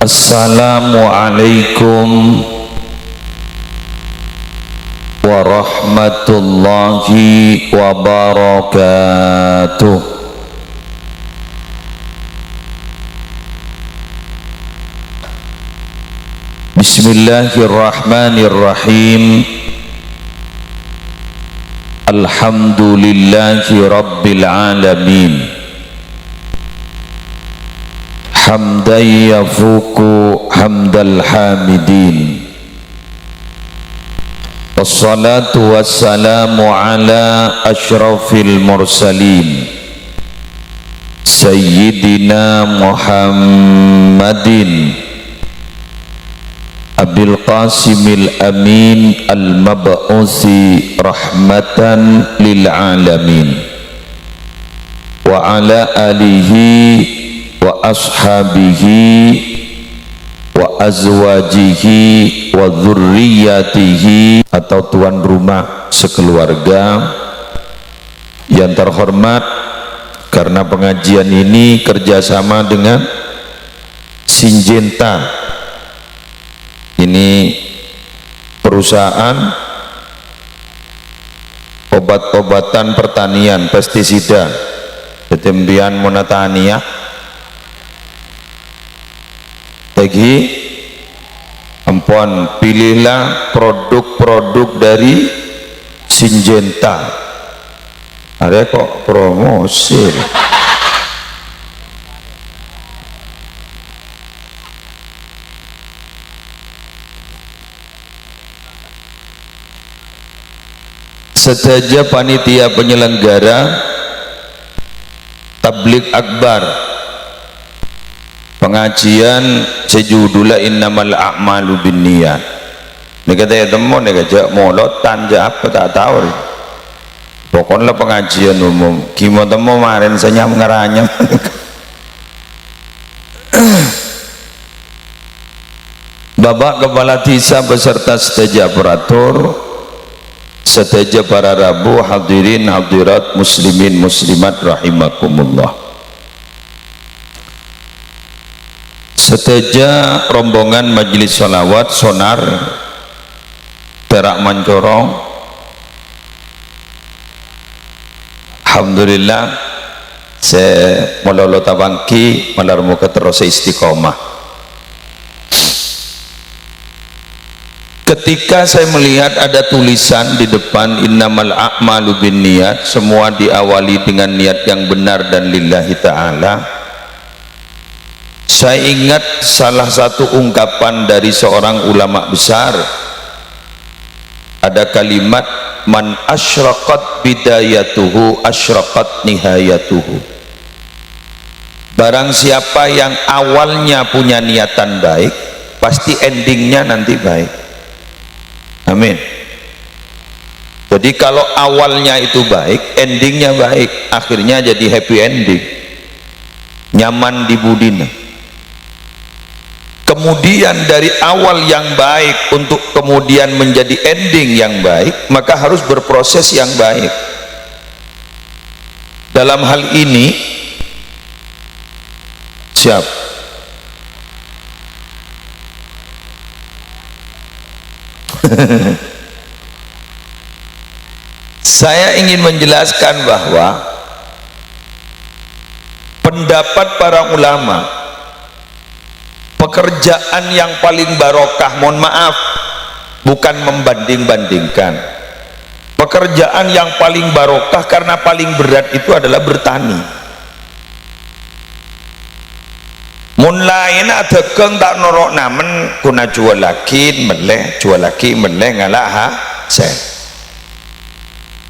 Assalamualaikum warahmatullahi wabarakatuh. Bismillahirrahmanirrahim. Alhamdulillahi rabbil alamin. Hamdan yafuku hamdal hamidin. Wassalatu wassalamu ala ashrafil mursalin Sayyidina Muhammadin Abil Qasimil Amin Al-Mab'usi rahmatan lil alamin wa ala alihi wa ashabihi wa azwajihi wa dzurriyyatihi, atau tuan rumah sekeluarga yang terhormat, karena pengajian ini kerjasama dengan Syngenta. Ini perusahaan obat-obatan pertanian pestisida ketembian monatania bagi ampun, pilihlah produk-produk dari Syngenta. Ada kok promosi. Setaja panitia penyelenggara tabligh akbar pengajian sejudulnya innamal a'malu binniyat. Ini kata ya temu, ini kata molotan apa tak tahu. Pokoknya pengajian umum. Kimo temu kemarin saya ngeranyam. Bapak Kepala Desa beserta seteja aparatur, seteja para rabu, hadirin hadirat muslimin muslimat rahimakumullah. Seteja rombongan majelis sholawat sonar Perak Mancorong, alhamdulillah saya melolo tabangki malarmu terus istiqomah. Ketika saya melihat ada tulisan di depan innamal a'malu binniyat, semua diawali dengan niat yang benar dan lillahi ta'ala, saya ingat salah satu ungkapan dari seorang ulama besar. Ada kalimat, man asyraqat bidayatuhu asyraqat nihayatuhu. Barang siapa yang awalnya punya niatan baik, pasti endingnya nanti baik. Amin. Jadi kalau awalnya itu baik, endingnya baik, akhirnya jadi happy ending, nyaman di budina. Kemudian dari awal yang baik untuk kemudian menjadi ending yang baik, maka harus berproses yang baik. Dalam hal ini siap saya ingin menjelaskan bahwa pendapat para ulama, pekerjaan yang paling barokah, mohon maaf, bukan membanding-bandingkan, pekerjaan yang paling barokah karena paling berat itu adalah bertani. Mun lain ada keng tak norok namen kuna jual lagi meleh ngalah hasil.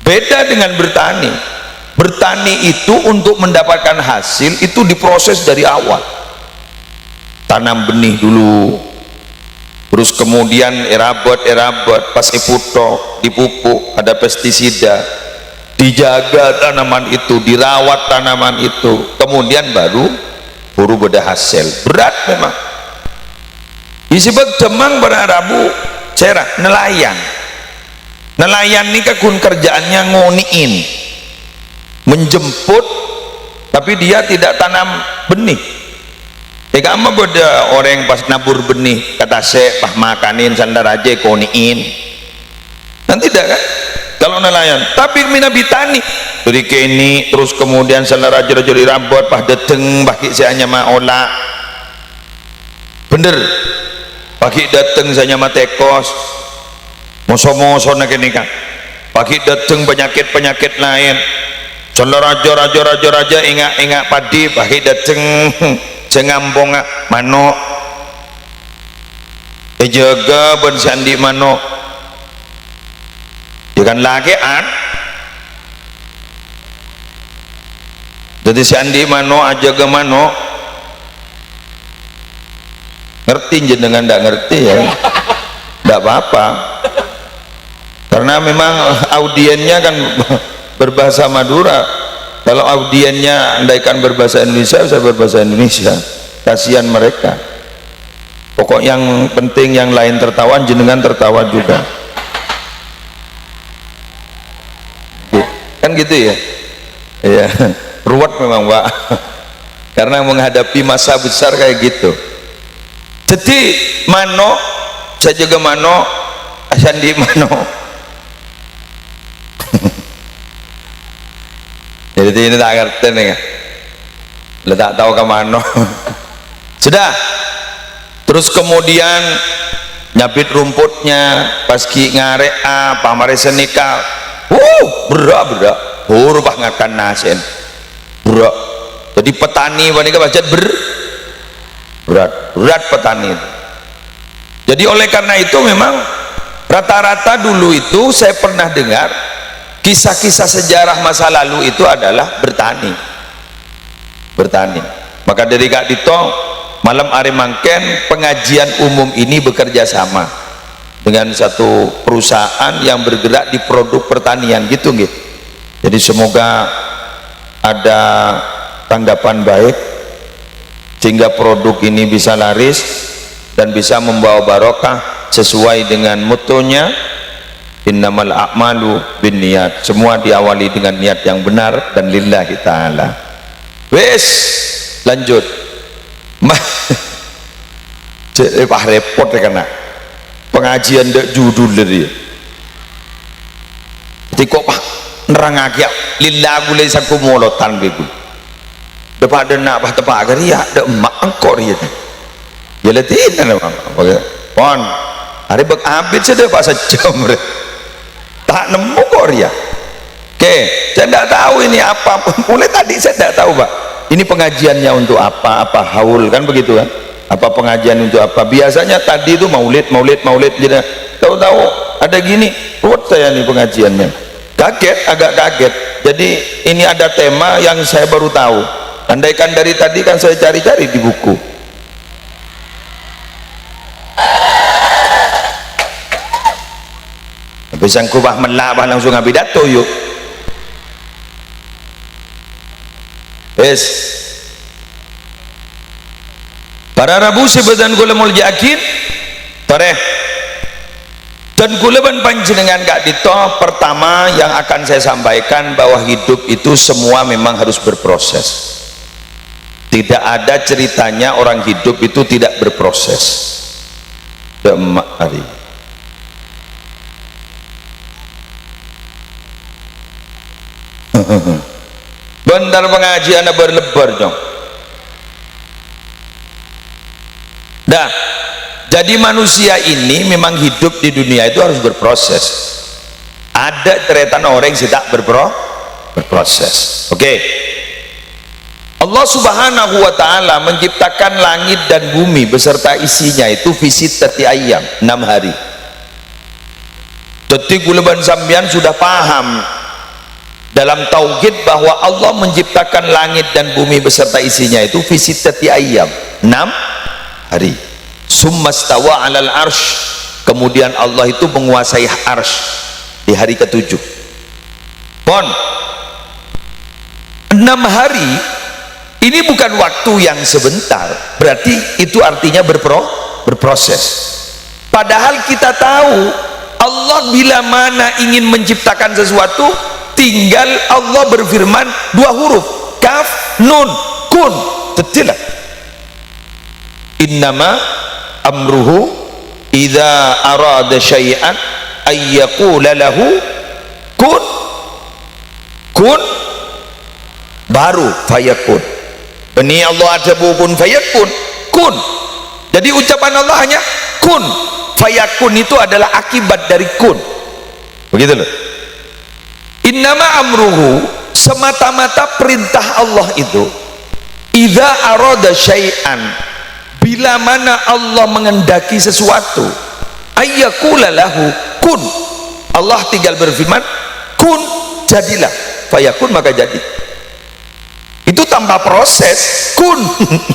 Beda dengan bertani. Bertani itu untuk mendapatkan hasil itu diproses dari awal. Tanam benih dulu, terus kemudian erabot pas dipupuk, ada pestisida, dijaga tanaman itu, dirawat tanaman itu, kemudian baru beda hasil. Berat memang. Disebut Demang pada Rabu cerah nelayan ini kun kerjaannya ngoniin, menjemput, tapi dia tidak tanam benih, kamu boda orang pas nabur benih kata se pah makanin sandar aja koniin nanti tidak kan kalau nelayan. Tapi minabitani dari kini terus kemudian sandar aja rabot pah deteng baki saya ma olah bener baki dateng saya ma tekos moso-moso nak ini kan baki dateng penyakit lain sandar raja ingat padi baki dateng cengampong mano jaga ben sandi mano jangan lagi jadi sandi mano aja ke mano ngerti jenengan ndak ngerti ya ndak apa-apa karena memang audiennya kan berbahasa Madura. Kalau audiennya andaikan berbahasa Indonesia bisa berbahasa Indonesia, kasihan mereka. Pokok yang penting yang lain tertawa jenengan tertawa juga kan gitu ya. Iya, ruwet memang Pak karena menghadapi masa besar kayak gitu. Jadi mano saya juga mano asandi mano jadi ini tak ngerti nih lo tak tahu kemana sudah. Terus kemudian nyabit rumputnya paski ngarek pamare senikal berak huruf ngakan nasen berak. Jadi petani wanita baca berat petani itu. Jadi oleh karena itu memang rata-rata dulu itu saya pernah dengar kisah-kisah sejarah masa lalu itu adalah bertani. Maka dari Kak Dito malam hari mangken pengajian umum ini bekerja sama dengan satu perusahaan yang bergerak di produk pertanian gitu nggih. Jadi semoga ada tanggapan baik sehingga produk ini bisa laris dan bisa membawa barokah sesuai dengan mutunya innamal a'malu binniyat, semua diawali dengan niat yang benar dan lillahi ta'ala. Wes lanjut Pak repot ya karena pengajian dek judul dari jadi kok Pak nerangake lillah gulai saku molotan begitu depan ada nak tepak agar ya dek emak engkor ya letin pon hari bek habis sudah Pak sejam tak nemu kok ya. Oke, saya tidak tahu ini apa mulai tadi saya tidak tahu Pak ini pengajiannya untuk apa haul kan begitu kan, apa pengajian untuk apa. Biasanya tadi itu maulid jadi tahu-tahu ada gini ruwet saya nih pengajiannya, agak kaget. Jadi ini ada tema yang saya baru tahu, andaikan dari tadi kan saya cari-cari di buku. Bisa kubah melabah langsung ngabidato yuk. Yes. Para rabu sebedan kula mul yakin tareh dan kula ban panjenengan Kak Dito. Pertama yang akan saya sampaikan bahwa hidup itu semua memang harus berproses. Tidak ada ceritanya orang hidup itu tidak berproses. Demak hari bentar pengajian berlebar dong. Dah, jadi manusia ini memang hidup di dunia itu harus berproses. Ada ceritanya orang yang tidak berproses. Oke. Allah Subhanahu wa taala menciptakan langit dan bumi beserta isinya itu visit tati ayam 6 hari. Jadi guleban sambian sudah paham dalam tauhid bahwa Allah menciptakan langit dan bumi beserta isinya itu visitati ayyam 6 hari. Summastawa 'alal arsy, kemudian Allah itu menguasai arsy di hari ke-7. Pon 6 hari ini bukan waktu yang sebentar, berarti itu artinya berproses. Padahal kita tahu Allah bila mana ingin menciptakan sesuatu tinggal Allah berfirman 2 huruf kaf nun kun, detilah innama amruhu idza arada syai'an ayyaqula lahu kun kun baru fayakun. Ini Allah ada kun fayakun kun. Jadi ucapan Allah hanya kun fayakun, itu adalah akibat dari kun. Begitu loh. Innama amruhu, semata-mata perintah Allah itu idza arada syai'an, bila mana Allah mengendaki sesuatu, ayyakula lahu kun, Allah tinggal berfirman kun, jadilah, fayakun, maka jadi. Itu tanpa proses, kun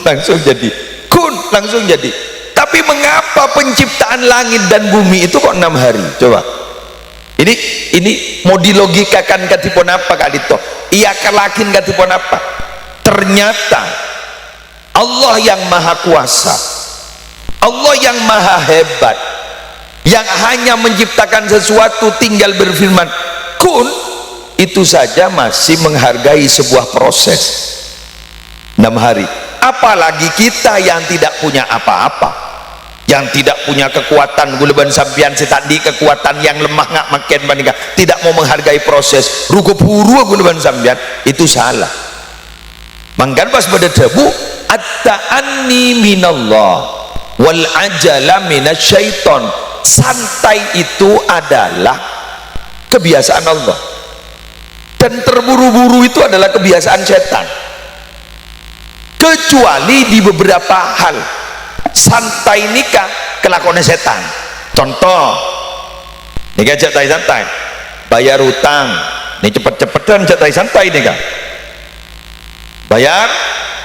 langsung jadi, kun langsung jadi. Tapi mengapa penciptaan langit dan bumi itu kok 6 hari? Coba ini mau dilogikakan katipun apa Kak Dito? Iya kalakin katipun apa? Ternyata Allah yang maha kuasa, Allah yang maha hebat, yang hanya menciptakan sesuatu tinggal berfirman kun, itu saja masih menghargai sebuah proses 6 hari. Apalagi kita yang tidak punya apa-apa, yang tidak punya kekuatan, guleban sampian setadi kekuatan yang lemah ngak makin bandingkan, tidak mau menghargai proses, rugup huru guleban sampian, itu salah. Mangkan pas pada debu at-ta'anni minallah wal ajala minasyaiton, santai itu adalah kebiasaan Allah, dan terburu-buru itu adalah kebiasaan setan, kecuali di beberapa hal. Santai nikah kelakuannya setan. Contoh nikah santai santai, bayar utang ini cepet-cepetan santai santai nikah, bayar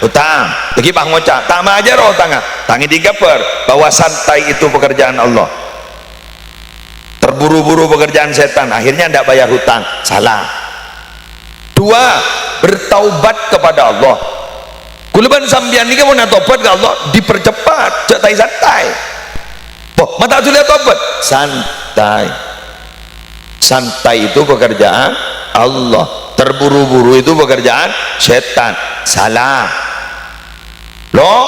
utang lagi pak ngocak tak aja roh tangga tangi 3 per, bahwa santai itu pekerjaan Allah, terburu-buru pekerjaan setan, akhirnya tidak bayar hutang, salah. 2, bertaubat kepada Allah. Kuleban sambian ini mau natobat ke Allah, dipercepat, santai. Oh, mata sudah tobat, santai. Santai itu pekerjaan Allah, terburu-buru itu pekerjaan setan, salah. Loh,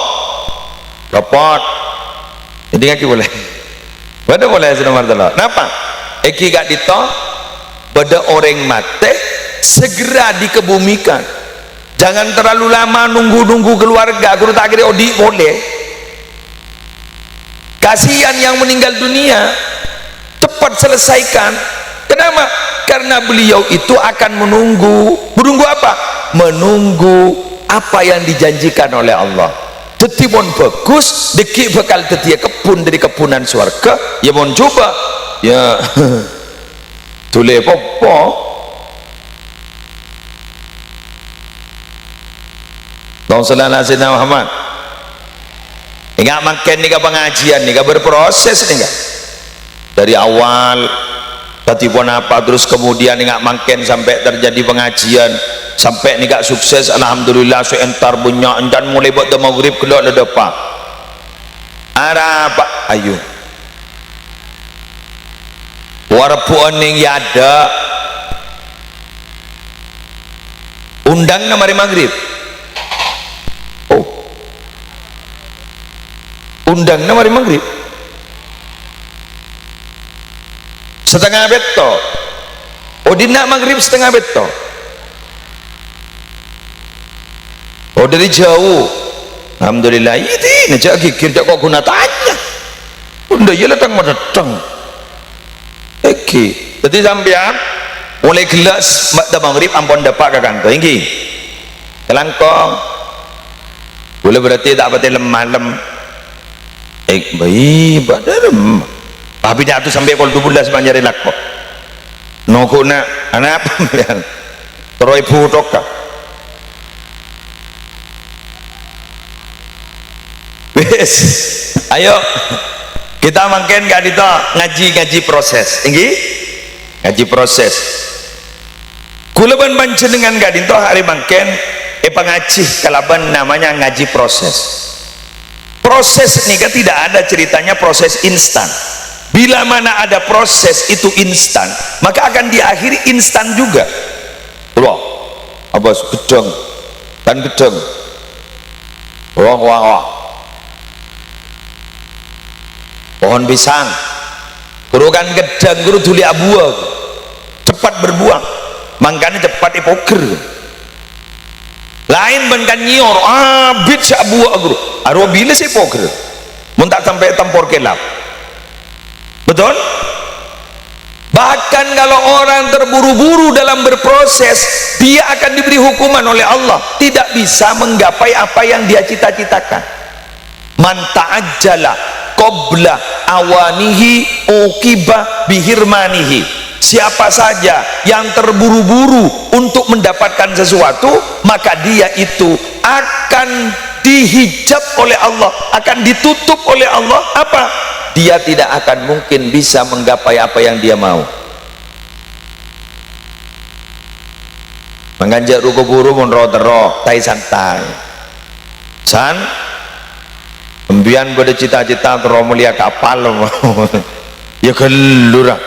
repot. Jadi kaki boleh. Bada boleh sudah martalah. Kenapa? Eki gak dito, bada orang mate segera dikebumikan. Jangan terlalu lama nunggu-nunggu keluarga, guru tak kira odi boleh. Kasihan yang meninggal dunia, cepat selesaikan. Kenapa? Karena beliau itu akan menunggu apa? Menunggu apa yang dijanjikan oleh Allah. Tetipun bagus, deki bakal tetia kebun dari kebunan surga. Ya mau coba, ya tule popo. Allahumma sholli ala Muhammad. Enggak makan nih pengajian nih, berproses nih enggak. Dari awal tadi pun apa, terus kemudian enggak makan sampai terjadi pengajian, sampai nih enggak sukses, alhamdulillah seentar punya dan mulai buat maghrib keluar ada apa? Apa? Ayo. Walaupun ning ya ada undang na mari maghrib. Undang na mari maghrib setengah beto, dina maghrib setengah beto, dari jauh, alhamdulillah ini najak kikir jak kok guna tanya unda ya datang datang eki jadi sampean mulai gelas mak maghrib ampun dapat ke kantor ini kelangkong boleh berarti tak pati lemah bayi badan tapi dia tu sampai kalau 12 banyak relak kok noko nak anak apa yang teroi putok kah wes ayo kita makin gak dito ngaji proses ini ngaji proses kulaban panjenengan gak dito hari makin pengaji kalaban namanya ngaji proses. Proses nikah tidak ada ceritanya proses instan. Bila mana ada proses itu instan, maka akan diakhiri instan juga. Wah, abas gedeng kan gedeng. Wah. pohon pisang guru kan gedang guru duli abuah cepat berbuah makanya cepat ipoker lain kan nyior abit sabuah guru arwah bila sih poker muntak sampai tempor kelap betul. Bahkan kalau orang terburu-buru dalam berproses dia akan diberi hukuman oleh Allah, tidak bisa menggapai apa yang dia cita-citakan. Man ta'ajjala qabla awanihi uqiba bihirmanihi. Siapa saja yang terburu-buru untuk mendapatkan sesuatu, maka dia itu akan dihijab oleh Allah, akan ditutup oleh Allah. Apa? Dia tidak akan mungkin bisa menggapai apa yang dia mau. Menganjak ruko buru monro-tero tai santai san embian pada cita-cita tero mulia kapal ya gelura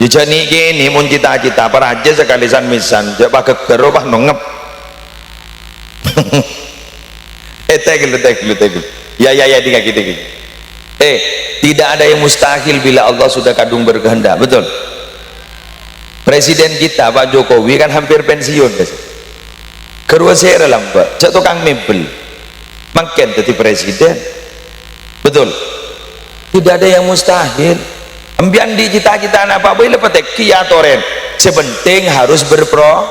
ya jani gini mun cita-cita para aja sekali san misan jak pakai gero bah nongep tegel ya tiga gitu tidak ada yang mustahil bila Allah sudah kadung berkehendak. Betul. Presiden kita Pak Jokowi kan hampir pensiun kedua saya lambat cak tukang mebel makin jadi presiden. Betul. Tidak ada yang mustahil. Ambian di cita-cita apa boleh petek kia toren sepenting harus berpro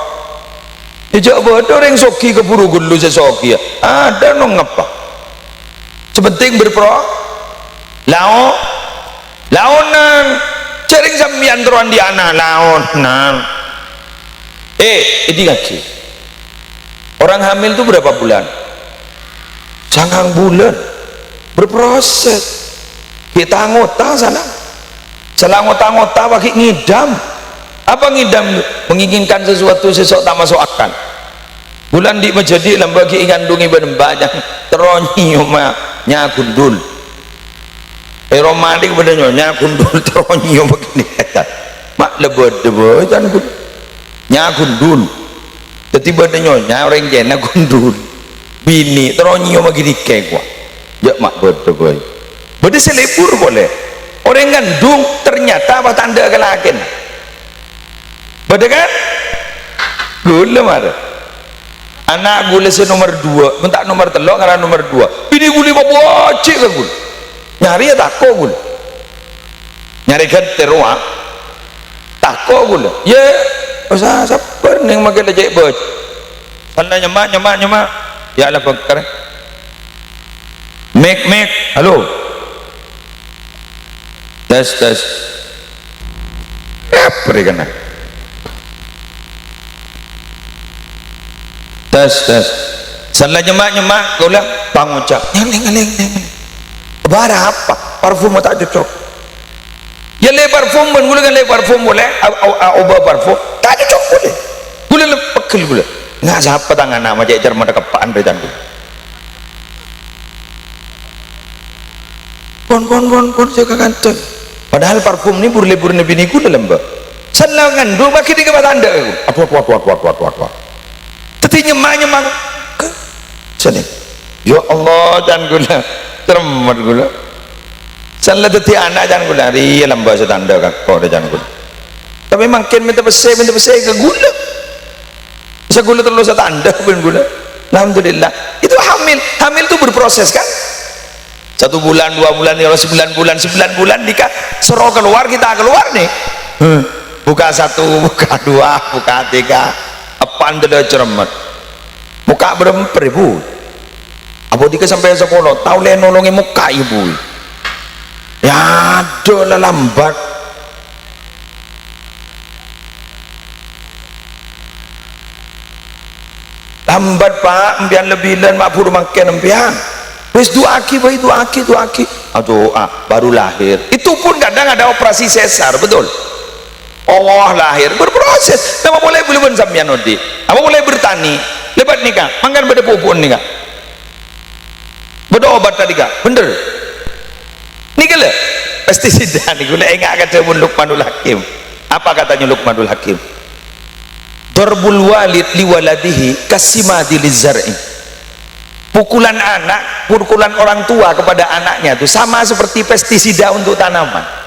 ijak bodoh yang soki keburu gulu sesoki ada nong apa sepenting berpro laonan sering sambian teruan di anak laonan ini ngaji orang hamil itu berapa bulan 9 bulan berproses kita ngota sana salah ngota-ngota pakai ngidam apa ngidam menginginkan sesuatu sesok tak masuk akal bulan di menjadi lembagi ngandungi banyak teronyi nya gundul romantik pada nyonya gundul teronyo begini mak lebod kan nya gundul tiba-tiba nyonya orang jena gundul bini teronyo begini kayak gua ya mak bodoh beda selebur boleh orang ngandung ternyata apa tanda kelakin beda kan gula marah anak gula nomor 2 minta nomor 3 karena nomor 2 bini gula bawa cik ke gula nyari ya takut gula nyari ganteruang takut gula ya usah sabar nih makin lejek boj sana nyemak ya Allah bakar make halo tes apa kena tes sana nyemak gula bangun cak ngeleng bara apa parfum tak cocok ya le parfum gula kan le parfum boleh obat parfum tak cocok boleh gula lepekil gula nggak siapa tangan nama cek cermat kepaan bejan gula pon jaga kantong padahal parfum ini burle bini gula lembah senangan dua bagi di kebat anda apa teti nyemak sini ya Allah dan gula cermat gula salah teti anak jangan gula dia lembah setanda kakak jangan gula tapi makin minta besar ke gula bisa gula terlalu setanda pun gula alhamdulillah itu hamil itu berproses kan 1 bulan 2 bulan 9 bulan nikah seru keluar kita keluar nih buka 1 buka 2 buka 3 apaan tidak cermat muka beremper ibu apa dika sampai sekolah tahu le nolongi muka ibu ya aduh lambat pak empian lebihan mak buru makin empian wis dua aki aduh baru lahir itu pun kadang ada operasi sesar betul Allah lahir berproses nama boleh belum sampian odi apa boleh bertani lebat nikah mangkan beda pupun nikah beda obat tadi kak bener nikah le pestisida nih gula enggak kata Luqmanul Hakim apa katanya Luqmanul Hakim darbul walid liwaladihi kasimadi lizar'i pukulan pukulan orang tua kepada anaknya itu sama seperti pestisida untuk tanaman.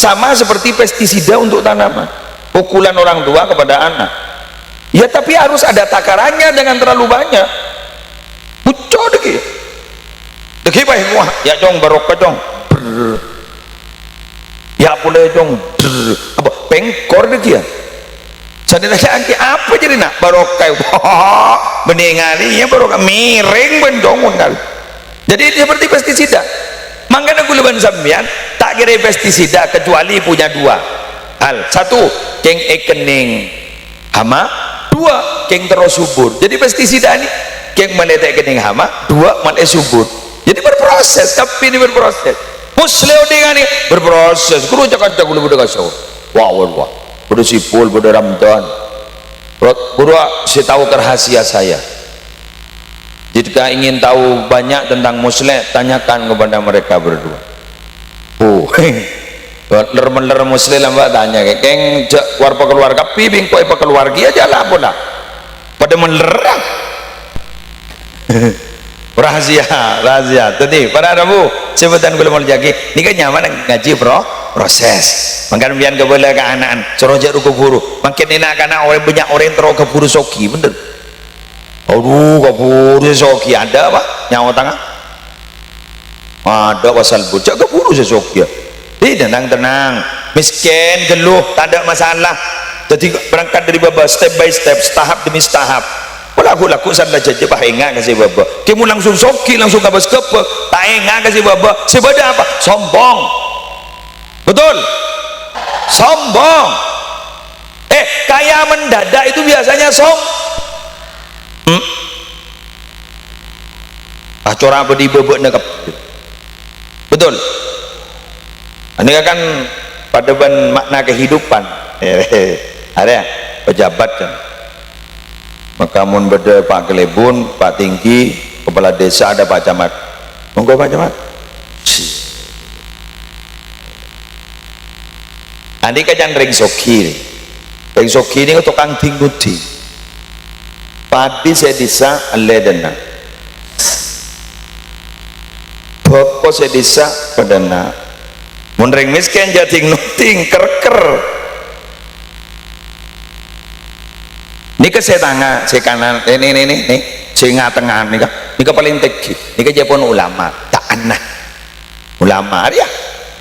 Sama seperti pestisida untuk tanaman, pukulan orang tua kepada anak. Ya tapi harus ada takarannya, jangan terlalu banyak. Pucuk deki baik wah ya dong barokah dong. Ya boleh dong. Apa pengkor deki ya. Jadi nanti apa jadi nak barokah itu? Beningali ya barokah miring bendongun kali. Jadi seperti pestisida. Makanya guluban sambian tak kira pestisida kecuali punya dua hal. Satu, keng ekening hama. Dua, keng terus subur. Jadi pestisida ini keng meletak kening hama. Dua, male subur. Jadi berproses. Tapi ini berproses. Musleo dengan ini berproses. Guru cakap gulu budak kasau. Wah. Budak sipul, budak Ramadan. Guru saya tahu rahasia saya. Jika ingin tahu banyak tentang musleh, tanyakan kepada mereka berdua. Ler musleh lambak tanya, keng warpa keluarga, pibing koi pa keluarga aja lah pula. Pada melerang. Rahasia. Tadi para rabu sebutan gula mau jagi. Ini kan nyaman ngaji proses. Makan biar keboleh ke anak, sorojak ruku buru. Makin enak karena orang banyak orang terus ke buru soki, bener. Aduh, keburu sesoki ada pak nyawa tengah ada pasal bocah keburu sesoki tenang miskin geluh tak ada masalah. Jadi berangkat dari baba step by step, tahap demi tahap. Laku sadar jaja bah enggak kasih baba kamu langsung soki langsung kabas kepe tak enggak kasih baba sebeda apa sombong, betul sombong. Kaya mendadak itu biasanya corang apa di bebek nekap, betul. Ini kan pada makna kehidupan. Ada pejabat kan maka mun beda Pak Kelebun, Pak Tinggi, kepala desa, ada Pak Camat. Monggo Pak Camat. Andi kajan ring soki ini tukang tingguti padi sedisa aledena boko sedisa padana munring miskin jating nuting kerker ini ke setanga se kanan ini se tengah nih ini ke paling teki ini ke Jepun ulama tak anah ulama ya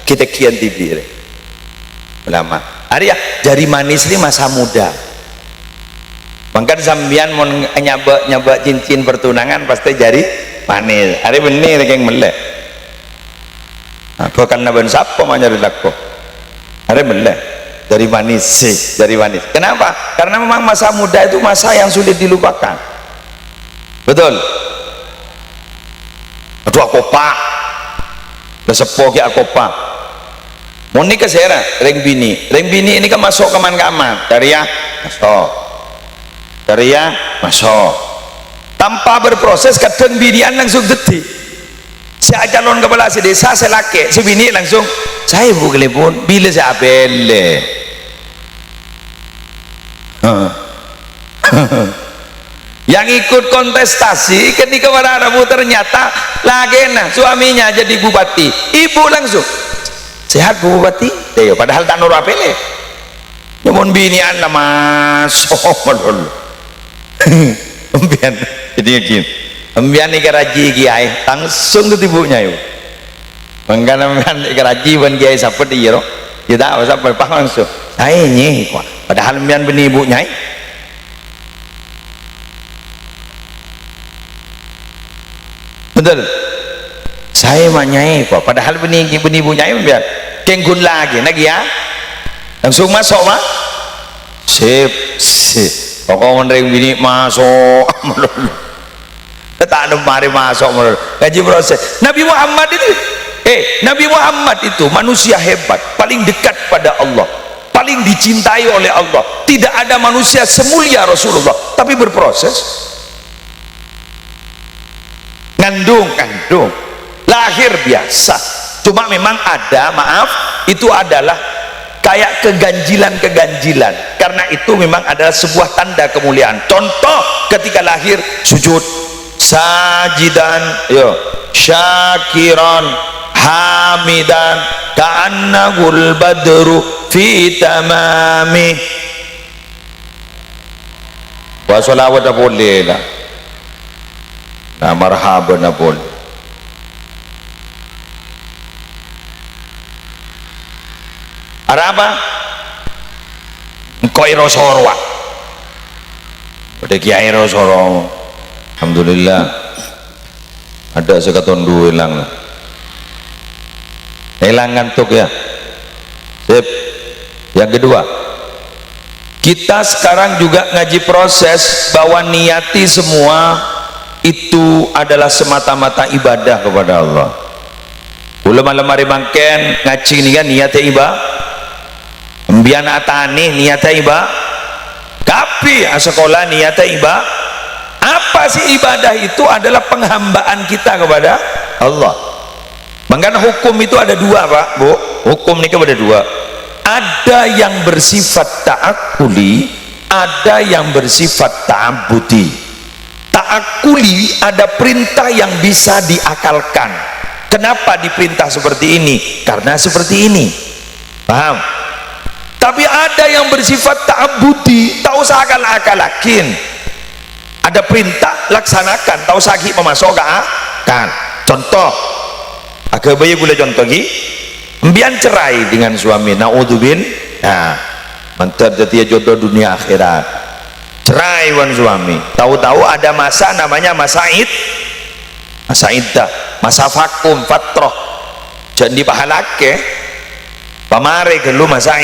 kita kian tibir ulama ya jari manis ini masa muda. Mangkan sambian mau nyaba cincin pertunangan pasti jari manis. Hari benih yang melek. Bukan naban siapa mencari laku. Hari melek dari manis sih, dari manis. Kenapa? Karena memang masa muda itu masa yang sulit dilupakan. Betul. Aduh aku pak, lesepo ki aku pak. Mau nikah sera, ring bini ini kan masuk kaman-kaman. Dari ya masuk tanpa berproses kadang binian langsung detik saya calon kepala si desa saya laki si bini langsung saya bukan pun bila saya bele yang ikut kontestasi ketika para Arabu ternyata lagi suaminya jadi bupati, ibu langsung sehat Bu Bupati padahal tak nur apele namun binian lah masuk Ambian jadi gini ambian ikaraji kiai langsung tuh ibunya yuk mengkan ambian ikaraji ban kiai siapa dia loh kita apa pak langsung saya nyih padahal ambian benih ibunya betul saya manyai kok padahal benih ibunya ambian kenggun lagi ya langsung masuk mah sip pokoknya menerima bini masuk tak ada mari masuk ngaji proses. Nabi Muhammad itu manusia hebat paling dekat pada Allah paling dicintai oleh Allah tidak ada manusia semulia Rasulullah tapi berproses ngandung lahir biasa cuma memang ada itu adalah kayak keganjilan-keganjilan. Karena itu memang adalah sebuah tanda kemuliaan. Contoh ketika lahir sujud, sajidan, yo, syakiran, hamidan, ka'annahul badru fi tamami. Wa sholawat boleh lah, nah marhaban boleh. Ada apa? Engkau irosoroa udah kiai irosoro, alhamdulillah ada sekaton dua hilang ngantuk ya. Sip. Yang kedua, kita sekarang juga ngaji proses bahwa niati semua itu adalah semata-mata ibadah kepada Allah. Ulama lemari mangken ngaji ini kan niatnya ibadah, mbian atani niatnya ibadah, kapi sekolah niatnya ibadah. Apa sih ibadah itu? Adalah penghambaan kita kepada Allah. Makanya hukum itu ada dua Pak Bu, hukum ini ada dua, ada yang bersifat ta'akuli, ada yang bersifat ta'abudi. Ta'akuli ada perintah yang bisa diakalkan. Kenapa diperintah seperti ini? Karena seperti ini, paham? Tapi ada yang bersifat ta'abudi, tak usah akal-akalakin, ada perintah laksanakan, tak usah memasukkan. Contoh agak bayi gula contoh lagi, mbian cerai dengan suami, naudzubil, nah mantar jati jodoh dunia akhirat, cerai wan suami, tahu-tahu ada masa namanya masa iddah, masa vakum fatroh, jadi pahalake pamare gelu masa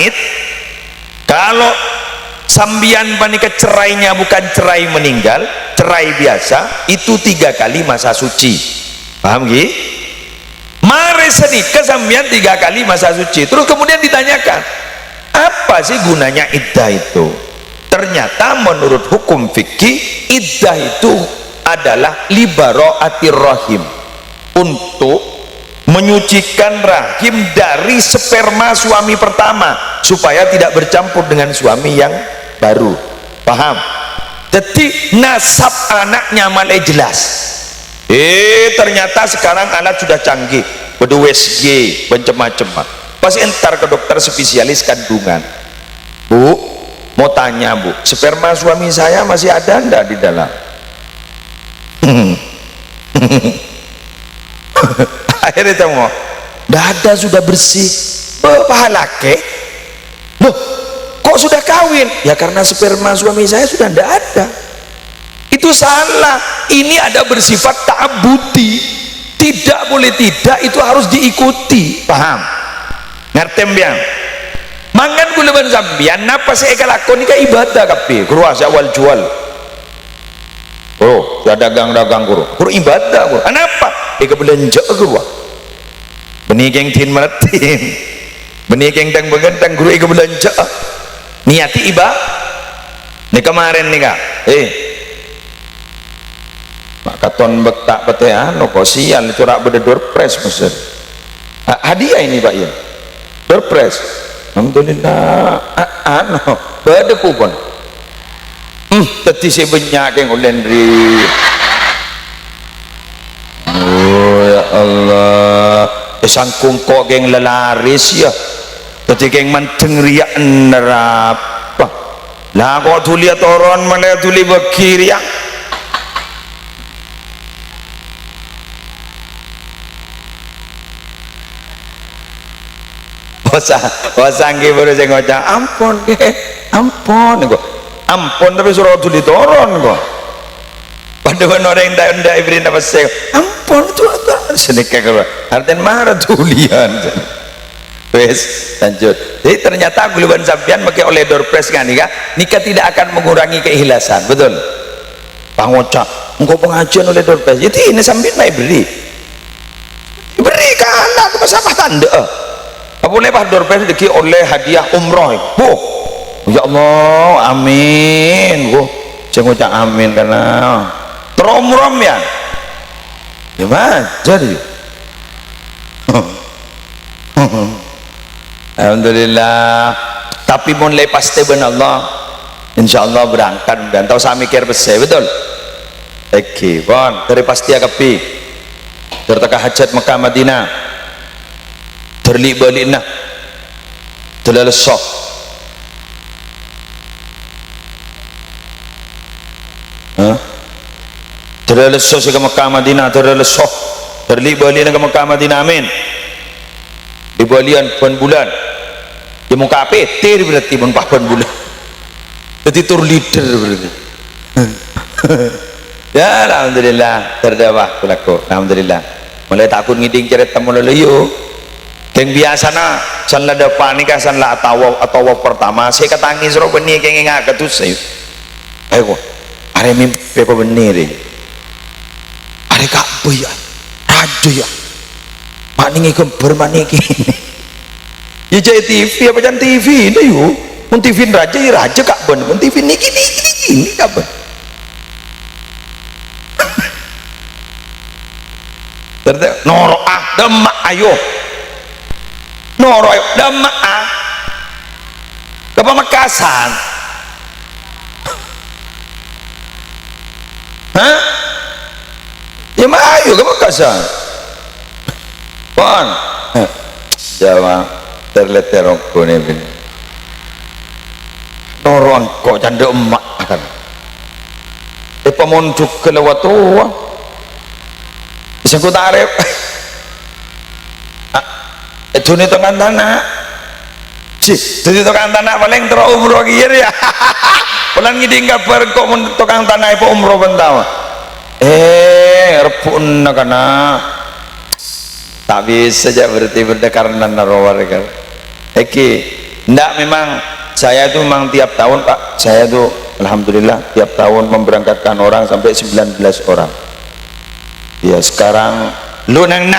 kalau sambian panika cerainya bukan cerai meninggal, cerai biasa, itu 3 kali masa suci, paham gih? Mari sedikit sambian 3 kali masa suci. Terus kemudian ditanyakan, apa sih gunanya iddah itu? Ternyata menurut hukum fikih, iddah itu adalah libara'atir rahim, untuk menyucikan rahim dari sperma suami pertama supaya tidak bercampur dengan suami yang baru, paham? Jadi nasab anaknya malah jelas. Ternyata sekarang alat sudah canggih, USG macam-macam. Pasti entar ke dokter spesialis kandungan. Bu, mau tanya Bu, sperma suami saya masih ada enggak di dalam? Akhirnya tengok, enggak ada, sudah bersih. Pahalake, loh, kok sudah kawin? Ya karena sperma suami saya sudah enggak ada. Itu salah. Ini ada bersifat ta'abudi, tidak boleh tidak, itu harus diikuti, paham? Ngerti mbiang? Mangan kuleban sambian napa sih ekalakon ini ibadah kape keruas awal jual, oh sudah dagang guru ibadah guru, kenapa? Eka belanja guru benih keng tin meletin, benih keng tang begentang guru eka belanja niati ibadah. Ini kemarin nih kak, katon bektak petean kok sial itu rak beda doorpress mesir hadiah ini Pak ya, doorpress, alhamdulillah. Beda kupon tadi si banyak yang ulendri. Oh ya Allah, sangkung kok geng lelaris ya, tadi geng manteng riak nerapa lah kok tuli toron mana tuli bekir ya. Wasangki baru saya ngocak ampun ampun tapi suruh tuli toron kok padahal orang yang tidak beri apa saya ampun tuh sedekah keluar artinya marah tulian. Wes lanjut. Jadi ternyata guluban sampian pakai oleh doorpress kan nikah tidak akan mengurangi keikhlasan, betul Pak ngocak engkau pengajian oleh doorpress, jadi ini sampian naik beri ke anak masa apa tanda boleh Pak doorpress diki oleh hadiah umroh. Bu, ya Allah, amin. Bu, saya ngucap amin karena teromrom ya. Gimana? Jadi, Alhamdulillah. Tapi mun lepas teben Allah, insyaallah berangkat dan tahu sami mikir bese betul. Oke, bon, dari pasti akapi. Tertaka hajat Mekah Madinah. Terli balik nah. Terlesok. Terlesok ke Mekah Madinah, terlesok. Terli balik ke Mekah Madinah, amin. Di balian pun bulan. Dia muka petir berarti pun bulan. Jadi tur leader berarti. Ya alhamdulillah terdawah kulaku. Alhamdulillah. Mulai takut ngiding cerita mulai yo. Yang biasa na san la depan ni kan san la atau pertama saya katangi suruh benih keng ngak ketus saya. Ayo. Are mimpi apa benih ni? Are kak boya. Aduh ya. Maning ikut bermaniki. Ya jadi TV apa jangan TV ini yuk. Mun TV raja ya raja kak ben. Mun TV ini kak ben. Noro ah demak ayo. Noro ayo demak ah. Ke Pamekasan. Hah? Ya mah ayo ke Pamekasan. Pon. Jawa terleterok ko ni bin. Norong ko canda emak kan. Pamonjuk kelewat tua. Isengku tarif. Itu ni tukang tanah. Jadi tukang tanah paling terus umroh kiri ya. Pulang ngiding kabar kok tukang tanah ipo umroh bentau. Repun nak kana. Tak bisa saja berarti berdekaran narawar kan. Oke, ndak memang saya itu memang tiap tahun Pak, saya itu alhamdulillah tiap tahun memberangkatkan orang sampai 19 orang. Ya sekarang lu nang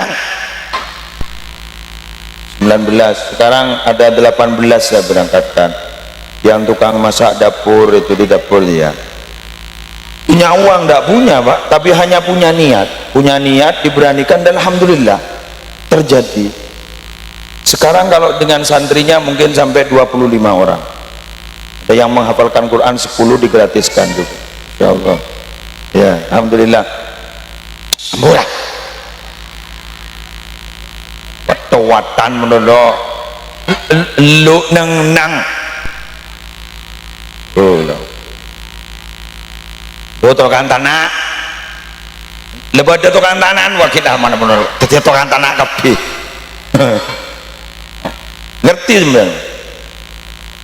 19, sekarang ada 18 saya berangkatkan. Yang tukang masak dapur itu di dapur dia. Punya uang ndak punya Pak, tapi hanya punya niat diberanikan dan alhamdulillah terjadi. Sekarang kalau dengan santrinya mungkin sampai 25 orang. Ada yang menghafalkan Quran 10 digratiskan juga. Ya Allah. Ya, alhamdulillah. Murah. Petuatan menurut lu nang. Oh, tukang tanah. Lepas itu tukang tanah wakil mana benar jadi tukang tanah kapi ngerti sebenarnya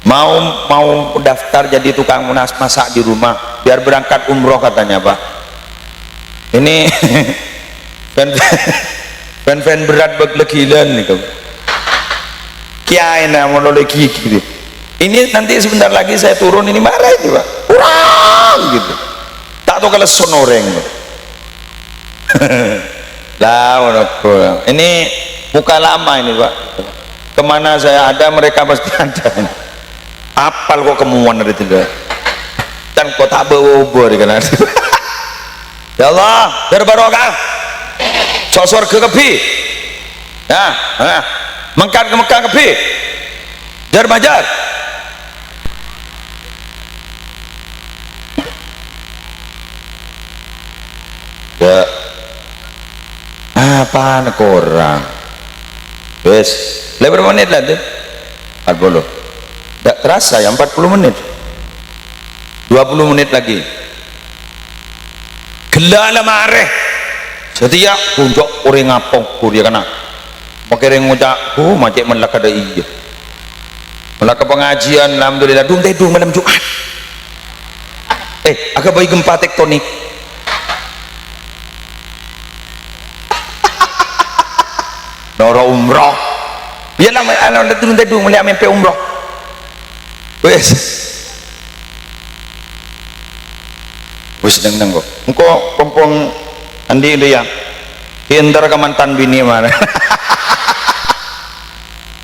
mau daftar jadi tukang masak di rumah biar berangkat umroh katanya Pak ini fan berat beglegilan nih kamu kiai nak mau lagi gitu ini nanti sebentar lagi saya turun ini marah ini Pak kurang gitu tak tahu kalau sonoreng lah ini muka lama ini Pak kemana saya ada mereka pasti ada apal kok kemuan dari itu dan kok tak bawa kan ya Allah berbarokah sosor ke kepi ya mengkat ke Mekah kepi jar bajar ya apa nak orang wes lebar menit lah tu 40 tak terasa ya 40 menit 20 menit lagi gelala mareh setiap punjok orang ngapong kuria kena makering ngucap macam melak ada iya melak pengajian alhamdulillah dung tedung malam Jumat agak bayi gempa tektonik noro umroh biarlah anak tedung melihat mimpi umroh wes neng kok engkau pompong andi itu ya hintar ke mantan bini mana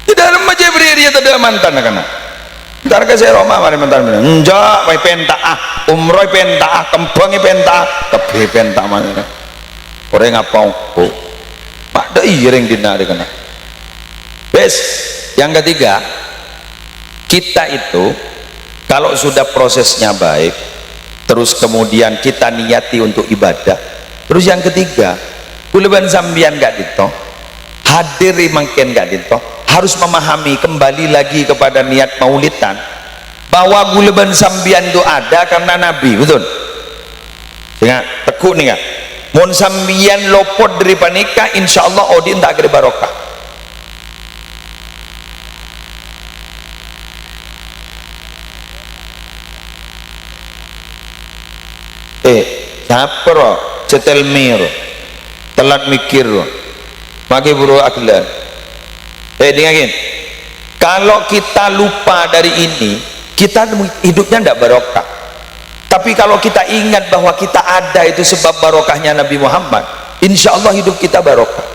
tidak ada macam beri dia tidak mantan kena ntar ke saya Roma mari mantan bini enjak mai penta umroh penta kembangi penta tapi penta mana orang ngapau pak dah iring dina ada kena bes Yang ketiga, kita itu kalau sudah prosesnya baik, terus kemudian kita niati untuk ibadah. Terus yang ketiga, kuleban sambian gak dito, hadir mungkin gak dito, harus memahami kembali lagi kepada niat maulidan, bahwa kuleban sambian itu ada karena Nabi, betul? Ingat, tekuk nih gak? Mun sambian lopot dari panika, insya Allah odin tak kira barokah. Siapa roh? Cetel mir, telat mikir, maki buru akhilan. Dengarin, kalau kita lupa dari ini, kita hidupnya tidak barokah. Tapi kalau kita ingat bahwa kita ada itu sebab barokahnya Nabi Muhammad, insya Allah hidup kita barokah.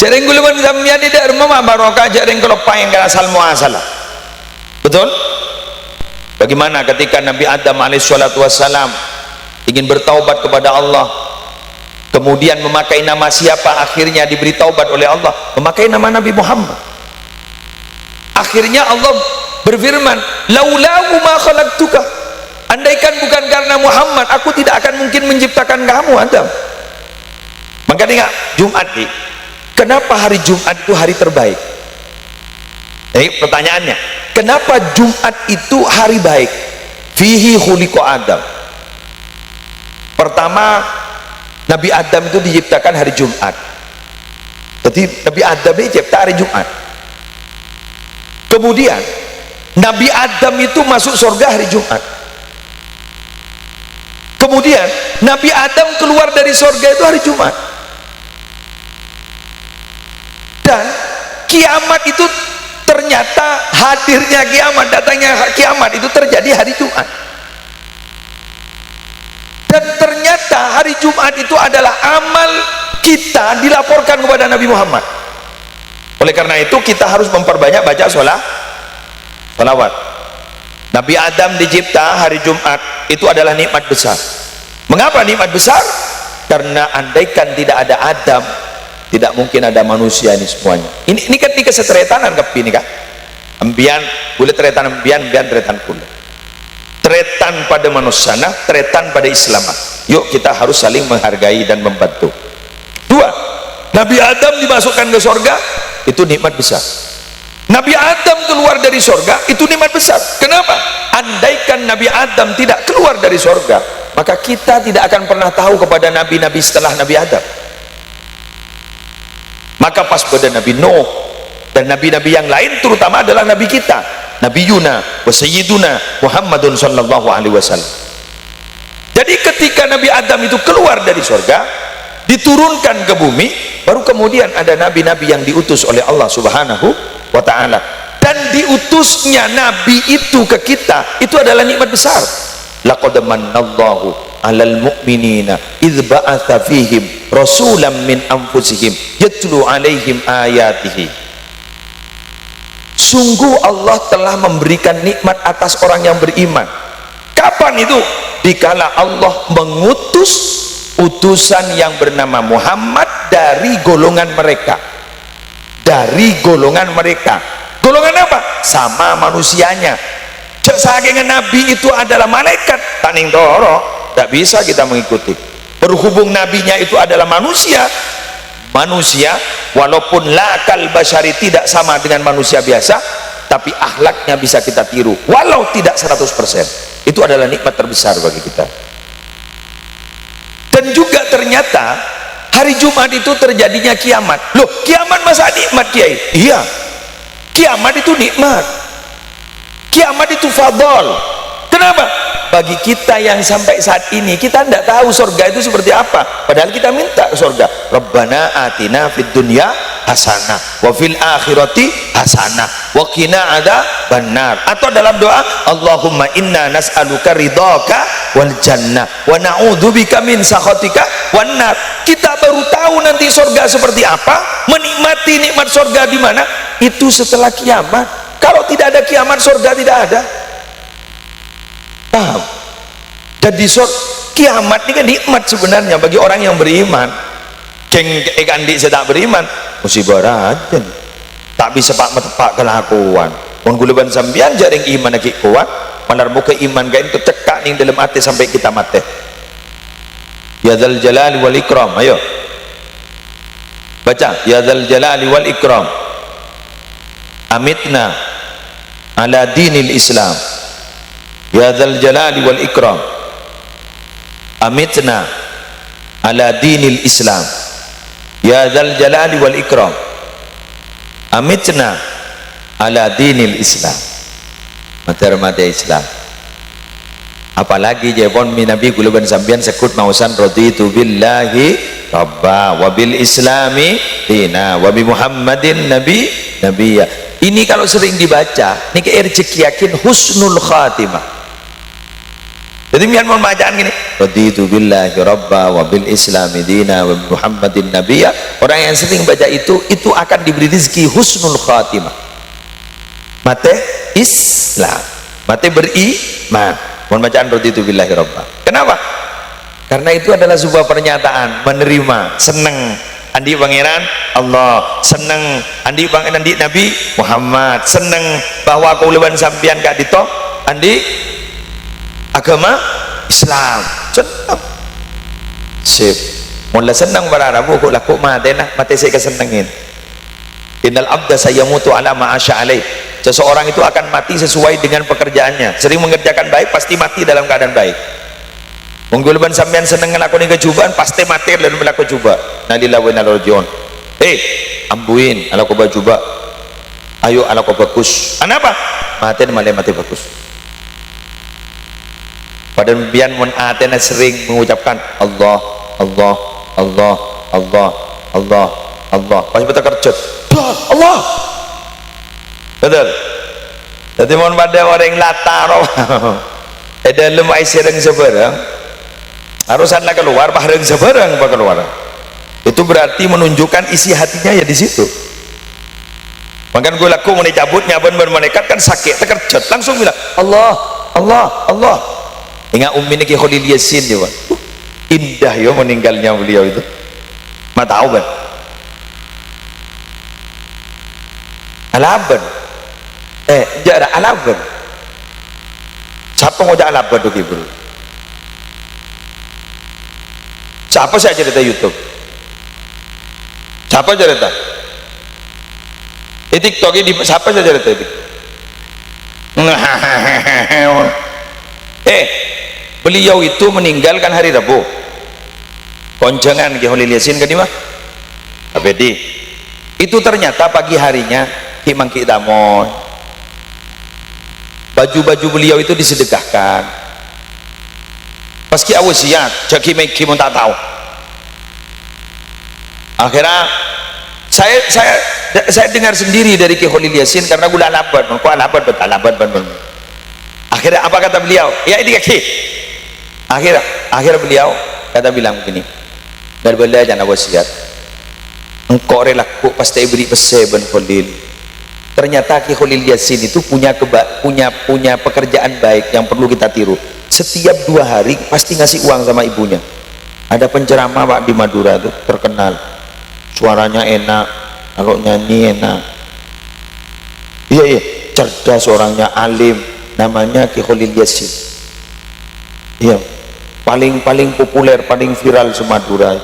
Jarang guluman sambian tidak rumah barokah, jarang kalau payeng kan asal muasalah. Betul? Bagaimana ketika Nabi Adam alaihissalatu wassalam ingin bertaubat kepada Allah, kemudian memakai nama siapa? Akhirnya diberi taubat oleh Allah, memakai nama Nabi Muhammad. Akhirnya Allah berfirman, laulahu ma khalaqtuka, andaikan bukan karena Muhammad, aku tidak akan mungkin menciptakan kamu, Adam. Maka ingat, Jumat nih, kenapa hari Jumat itu hari terbaik? Pertanyaannya, kenapa Jumat itu hari baik? Fihi khuliqa Adam. Pertama, Nabi Adam itu diciptakan hari Jumat. Jadi Nabi Adam ini dicipta hari Jumat. Kemudian Nabi Adam itu masuk surga hari Jumat. Kemudian Nabi Adam keluar dari surga itu hari Jumat. Dan kiamat itu ternyata hadirnya kiamat, datangnya kiamat itu terjadi hari Jumat. Dan ternyata hari Jumat itu adalah amal kita dilaporkan kepada Nabi Muhammad. Oleh karena itu kita harus memperbanyak baca sholawat. Nabi Adam dicipta hari Jumat, itu adalah nikmat besar. Mengapa nikmat besar? Karena andaikan tidak ada Adam, tidak mungkin ada manusia ini semuanya. Ini kan kesetretanan ini kak. Ambian boleh tretan ambian tretan pula. Tretan pada manusia, tretan pada Islam. Yuk kita harus saling menghargai dan membantu. Dua, Nabi Adam dimasukkan ke surga, itu nikmat besar. Nabi Adam keluar dari surga, itu nikmat besar. Kenapa? Andaikan Nabi Adam tidak keluar dari surga, maka kita tidak akan pernah tahu kepada nabi-nabi setelah Nabi Adam. Maka pas pada Nabi Nuh dan nabi-nabi yang lain, terutama adalah nabi kita, Nabi Yuna wa Sayyiduna Muhammadun sallallahu alaihi wasallam. Jadi ketika Nabi Adam itu keluar dari surga, diturunkan ke bumi, baru kemudian ada nabi-nabi yang diutus oleh Allah subhanahu wa ta'ala. Dan diutusnya nabi itu ke kita, itu adalah nikmat besar. Laqad mannallahu 'alal mu'minina idz ba'atsa fihim rasulan min anfusihim yatlu 'alaihim ayatihi. Sungguh Allah telah memberikan nikmat atas orang yang beriman. Kapan itu? Dikala Allah mengutus utusan yang bernama Muhammad dari golongan mereka. Dari golongan mereka. Golongan apa? Sama manusianya. Saking Nabi itu adalah malaikat, taning doro, tak bisa kita mengikuti. Berhubung nabinya itu adalah manusia, walaupun lakal basyari tidak sama dengan manusia biasa, tapi akhlaknya bisa kita tiru walau tidak 100%. Itu adalah nikmat terbesar bagi kita. Dan juga ternyata hari Jumat itu terjadinya kiamat. Loh, kiamat masa nikmat, Kiai? Iya, kiamat itu nikmat, kiamat itu fadol. Kenapa? Bagi kita yang sampai saat ini kita tidak tahu surga itu seperti apa, padahal kita minta surga. Rabbana atina fid dunya hasanah wa fil akhirati hasanah wa qina adzabannar. Atau dalam doa, Allahumma inna nas'aluka ridhaka wal jannah wa na'udzubika min sakhatika wan nar. Kita baru tahu nanti surga seperti apa, menikmati nikmat surga di mana, itu setelah kiamat. Kalau tidak ada kiamat, surga tidak ada. Paham? Jadi kiamat ini kan nikmat sebenarnya bagi orang yang beriman. Ceng andi saya tak beriman, musibah aja. Tak tak bisa pak metepak kelakuan mun gulaban sambian jaring iman lagi kuat manar muka iman kain itu cekak ning dalam hati sampai kita mati. Ya dzal jalali wal ikram, ayo baca ya dzal jalali wal ikram amitna ala dinil Islam. Ya dzal jalali wal ikram amitna ala dinil Islam. Ya dzal jalali wal ikram amitna ala dinil Islam. Mata Islam. Apalagi jepon minabi guluban sambian sekut mausan raditu billahi rabba wa bil islami dina wa bi muhammadin nabiyya. Ini kalau sering dibaca ini kayak rezeki yakin husnul khatimah. Jadi mian mau bacaan gini raditu billahi rabba wa bil islami dina wa bi muhammadin nabiyya. Orang yang sering baca itu akan diberi rezeki husnul khatimah. Mate Islam, mate beriman. Mohon bacaan raditu billahi rabba. Kenapa? Karena itu adalah sebuah pernyataan menerima, seneng andi pangeran Allah, seneng andi pangeran andi Nabi Muhammad, seneng bahwa kauliban sampian kak dito andi agama Islam. Seneng. Sip. Mula seneng berarabu kok laku mate saya kesenengin. Innal abda sayamutu ala ma asya alaih. Seseorang itu akan mati sesuai dengan pekerjaannya. Sering mengerjakan baik pasti mati dalam keadaan baik. Menggulban sampean seneng ngelakoni kecubaan pasti mati dalam melakukan coba. Nalillahi wa inna ilaihi rajiun. Ambuin ala ko coba. Ayo ala ko bagus. Kenapa? Mati bagus. Padahal bian mun atena sering mengucapkan Allah Allah Allah Allah Allah Allah. Pas betul kerjut. Allah. Betul. Jadi mohon pada orang lataro. Dalam ai sereng sebarang. Harusanlah keluar bareng sebarang keluar. Itu berarti menunjukkan isi hatinya ya di situ. Makan gue laku mau dicabut nyaban bermenekat kan sakit terkerjat langsung bilang Allah Allah Allah. Ingat ummi niki Khalil Yasin dia. Indah ya meninggalnya beliau itu. Ma tahu kan? Alaban. Jara alaban. Siapa ngajak alaban tuh bro? Siapa saya cerita YouTube? Siapa cerita? TikTok ini siapa saya cerita itu? Beliau itu meninggalkan hari Rabu. Konjangan Ki Khalil Yasin kan di mana? Abedi. Itu ternyata pagi harinya Ki Mangki Damon. Baju-baju beliau itu disedekahkan. Paski awasiat, jadi Mangki mau tak tahu. Akhirnya saya dengar sendiri dari Ki Khalil Yasin karena gula alabat, betul. Akhirnya apa kata beliau? Ya ini Ki. Akhirnya beliau kata bilang begini. Berbela jangan wasiat. Engkau relaku pasti beri peseben Khalil. Ternyata Ki Khalil Yasin itu punya pekerjaan baik yang perlu kita tiru. Setiap 2 hari pasti ngasih uang sama ibunya. Ada penceramah Pak di Madura itu terkenal. Suaranya enak, kalau nyanyi enak. Iya, cerdas orangnya, alim. Namanya Ki Khalil Yasin. Iya, paling populer, paling viral di Madura.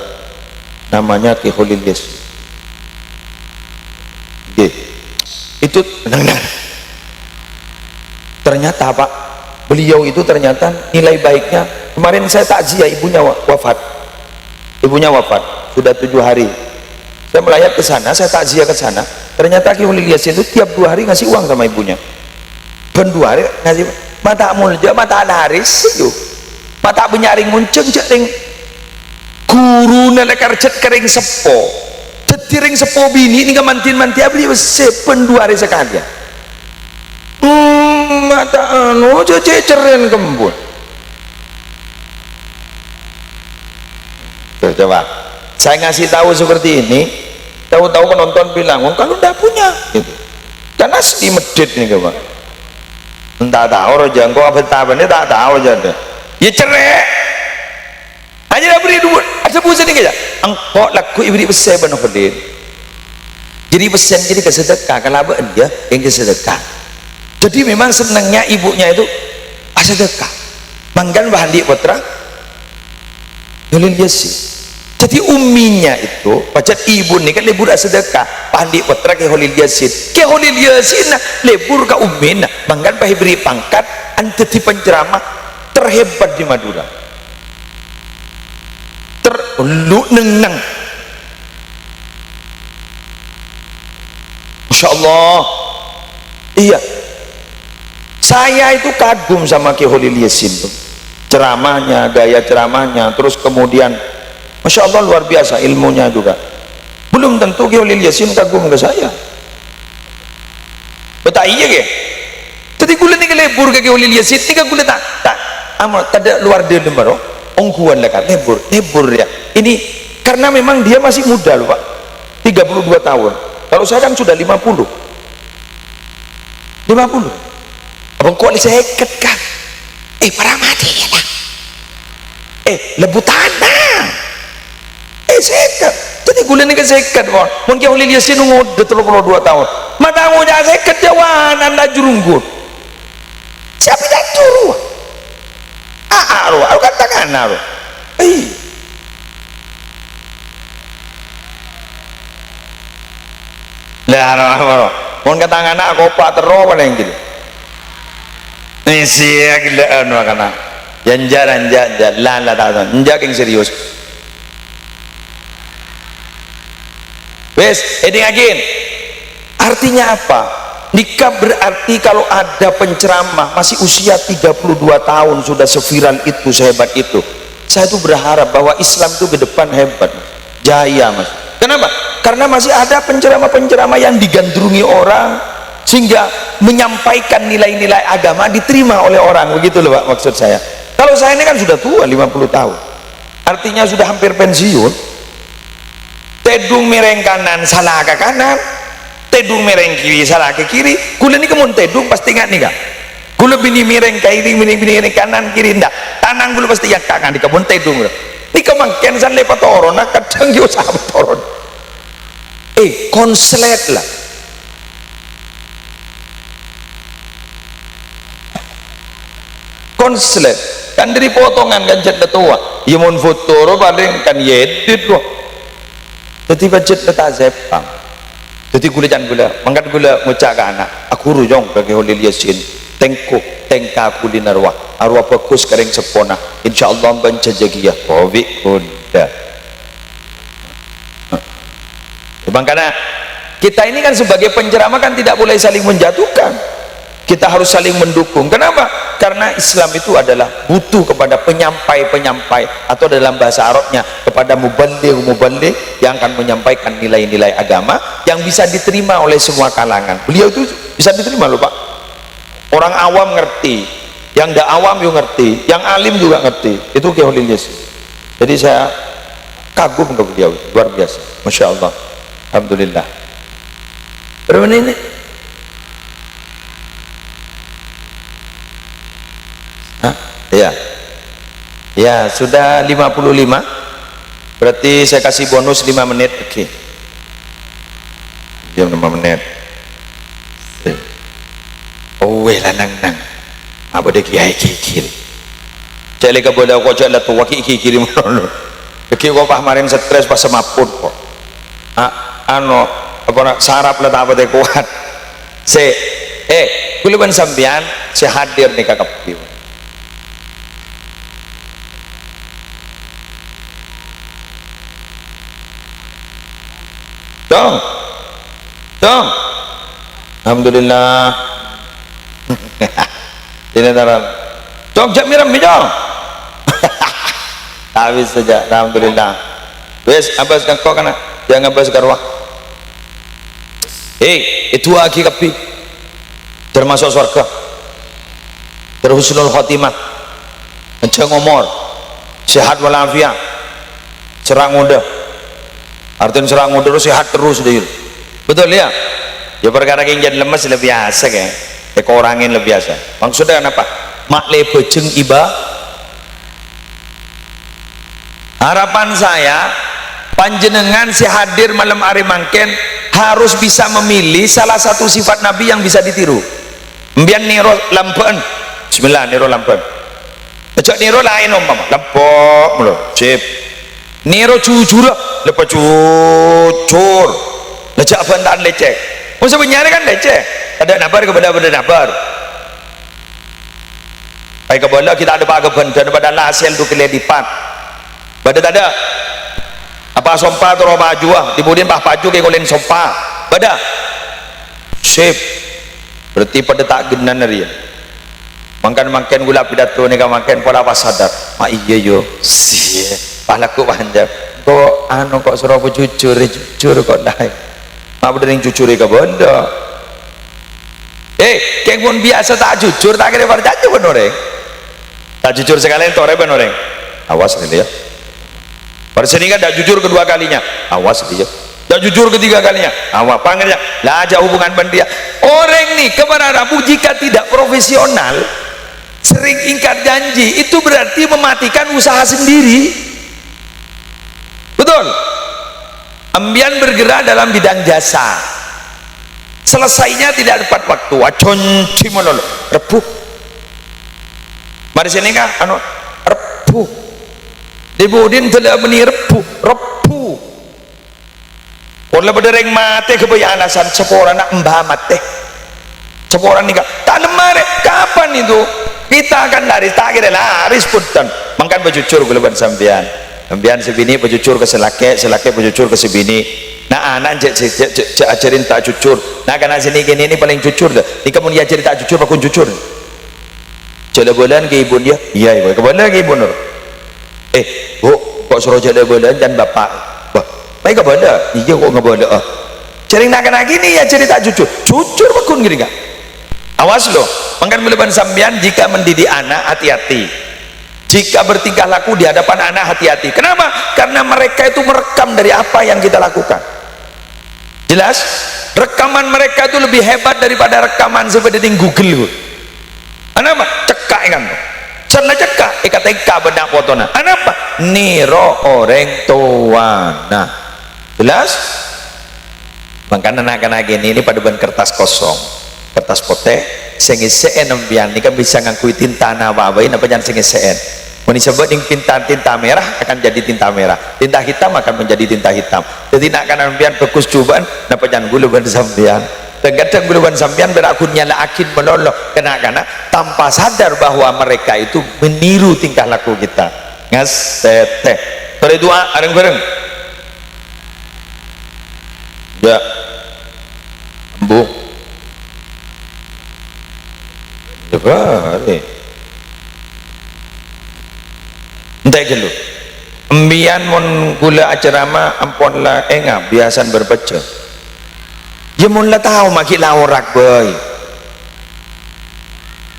Namanya Ki Khalil Yasin. Itu ternyata Pak, beliau itu ternyata nilai baiknya. Kemarin saya takziah ibunya wafat sudah 7 hari. Saya melayat ke sana, saya takziah ke sana. Ternyata Ki Khalil Yasin itu tiap 2 hari ngasih uang sama ibunya. Ben 2 hari ngasih mata mulja, mata laris itu. Mata penyaring munceng cering guru nelekarjet kering sepo. Cetiring sepo bini ini kemantin-manti abli sepen 2 hari sekali. Mata anu ceceren kembun. Coba saya ngasih tahu seperti ini, tahu-tahu penonton bilang, kalau ndak punya gitu. Kan asli medit nih Pak. Entah tahu roja engkau apa tabannya tak tahu jadi. Ya cerai. Hanya dah beri duit. Ada buat sedikit aja. Engkau laku ibri besar benar Khalil. jadi pesen jadi kesedekah kalau dia yang kesedekah. Jadi memang senangnya ibunya itu sedekah. Manggan bahandi putra Holil Yasin. Jadi umminya itu pacet ibu nih kan lebur sedekah pandi putra ke Holil Yasin. Ke Holil Yasin nah lebur ke ummin nah manggan pahi beri pangkat anteti penceramah terhebat di Madura. Terlu nenang. Masya Allah. Iya. Saya itu kagum sama Ki Holil Yasin tuh. Ceramahnya, gaya ceramahnya, terus kemudian Masya Allah luar biasa ilmunya juga. Belum tentu Ki Holil Yasin kagum ke saya. Betul iya ke? Jadi kulit ini lebur ke Ki Holil Yasin, ini kulit tak amat ada luar dia lembaro. Ongkuan lekat lebur ya. Ini karena memang dia masih muda loh Pak, 32 tahun. Kalau saya kan sudah 50. Abang kuali seket kan? Para mati ya lah. Lebu tanah. Seket. Jadi gula ni seket pun. Mungkin Holil Yasin ngod 32 tahun. Mata nguja seket jawan anda jurunggut. Siapa dah juru? Aku katakan aru. Lah, mau kata anak aku pak terus apa yang gitu? Ini sih gila anu kana. Janjar lah tahu. Njak yang serius. Wes, ini again. Artinya apa? Nikah berarti kalau ada penceramah masih usia 32 tahun sudah seviral itu, sehebat itu. Saya tuh berharap bahwa Islam itu ke depan hebat, jaya Mas. Kenapa? Karena masih ada penceramah-penceramah yang digandrungi orang sehingga menyampaikan nilai-nilai agama diterima oleh orang, begitu loh Pak maksud saya. Kalau saya ini kan sudah tua 50 tahun, artinya sudah hampir pensiun. Tedung miring kanan salah ke kanan, tedung miring kiri salah ke kiri. Gula ini kemun tedung pasti nggak nih kak. Gula bini miring kiri, miring kanan kiri ndak. Tanang gula pasti yang kanan di kebun tedung. Ini kemangkian san lepat toron, nak kadang yo sahabat toron. Konslet lah. Konslet kan dari potongan kan jadda tua. Ya mun foto ro paling kan yedit loh. Jadi budget letak zepang. Jadi gula mangkat gula ngucak ke anak. Aku rujong bagi Holil Yasin. Tengka kuliner arwah bagus kering sepona. Insyaallah banca jagiyah. Kowi kuda. Bang karena kita ini kan sebagai penceramah kan tidak boleh saling menjatuhkan. Kita harus saling mendukung. Kenapa? Karena Islam itu adalah butuh kepada penyampai-penyampai atau dalam bahasa Arabnya kepada muballigh yang akan menyampaikan nilai-nilai agama yang bisa diterima oleh semua kalangan. Beliau itu bisa diterima loh Pak. Orang awam ngerti, yang tidak awam juga ngerti, yang alim juga ngerti. Itu Ki Holil Yasin. Jadi saya kagum ke beliau, luar biasa. Masya Allah. Alhamdulillah. Berapa menit ini? Ya sudah 55. Berarti saya kasih bonus 5 menit. Oke. Jam 5 menit. Lanang apa dia kiai kikir. Cek leka boleh aku cek lah tua kikir mana. Kikir kau pahmarin stres pas semaput kok. Ano apa nak sarap lah tak apa dia kuat. Kuliban sambian saya hadir nih kakak piu. Dong. Alhamdulillah. Ini taran. Dong jak miram bijong. Habis saja. Alhamdulillah. Wes abas kau kana jangan abas karwah. Itu aki kapi. Termasuk surga. Terhusnul khotimah. Panjang umur. Sehat walafiat. Cerah muda. Artinya serang muda sehat terus deh. Betul ya? Ya perkara yang jadi lemes lebih biasa kan? Orangin lebih biasa. Maksudnya apa? Makle bejeng iba. Harapan saya panjenengan si hadir malam hari mangken harus bisa memilih salah satu sifat Nabi yang bisa ditiru. Mbian niro lampen, bismillah niro lampen. Ecok niro lain umpama, lampok mulu, sip. Niro jujur, lepas jujur. Lecak bantaan lecek. Oh sebenarnya kan lecek. Ada nabar kepada nabar. Baik kepada kita ada pakai bandan pada hasil tu keledipan. Pada tak ada. Apa sompa tu roba jua, kemudian bah paju ke kolen sompa. Pada. Sip. Berarti pada tak genan hari ya. Makan gula pidato ni kan makan pola pas sadar. Mak iya yo. Si. Palaku panjang. Kok anu kok suruh aku jujur kok dah. Mak berdering jujur ke benda. Keng pun biasa tak jujur tak kira berjanji pun orang. Tak jujur sekalian tore pun orang. Awas ini ya. Pada sini kan tak jujur kedua kalinya. Awas dia. Tak jujur ketiga kalinya. Awas panggilnya. Lah aja hubungan bandia. Orang nih kepada Rabu jika tidak profesional, sering ingkar janji, itu berarti mematikan usaha sendiri. Betul. Ambian bergerak dalam bidang jasa. Selesainya tidak tepat waktu. Acon cimolol. Repuh. Mari sini kah? Anu repuh. Dibudin telah meni repuh. Kalau berdering mati kebayaan alasan sepora nak mbah mati. Sepora ni tak lemare. Kapan itu? Kita akan laris. Tak kira laris putan. Makan berjujur kalau bersambian. Sambian sebini berjujur ke selake berjujur ke sebini. Nah anak ajarin tak jujur. Nah karena sini gini ini paling jujur dah. Ni kamu dia ajarin tak jujur, aku jujur. Jala bulan ke ibu dia. Iya ibu. Kemana ke ibu Nur? Bu, kok suruh jala bulan dan bapak. Baik kepada, iya kok ngeboleh. Cering nak kena gini ya cerita jujur bakun gini enggak? Awas loh, makan meleban sambian jika mendidik anak hati-hati. Jika bertingkah laku di hadapan anak hati-hati. Kenapa? Karena mereka itu merekam dari apa yang kita lakukan. Jelas? Rekaman mereka itu lebih hebat daripada rekaman seperti di Google. Kenapa? Cekak kan? Sana cekak, kata benak fotona. Kenapa? Niro orang tuana. Jelas? Makanya anak-anak ini pada ban kertas kosong, kertas potek, sengiseen ambian ini kan bisa ngakui tinta nawawain apa jangan sengiseen. Meni sebut yang tinta merah akan jadi tinta merah, tinta hitam akan menjadi tinta hitam. Jadi nak kan ambian fokus cobaan, napa jangan gulu ban sambian. Kadang gulu ban sambian berakunnya lah akin meloloh kena tanpa sadar bahwa mereka itu meniru tingkah laku kita. Ngasete. Pada dua bareng-bareng. Ya, bu, coba ni, entah dulu. Embian mon gula acerama amponlah enga biasan berbaca. Ya mon lah tahu makin laurak boy.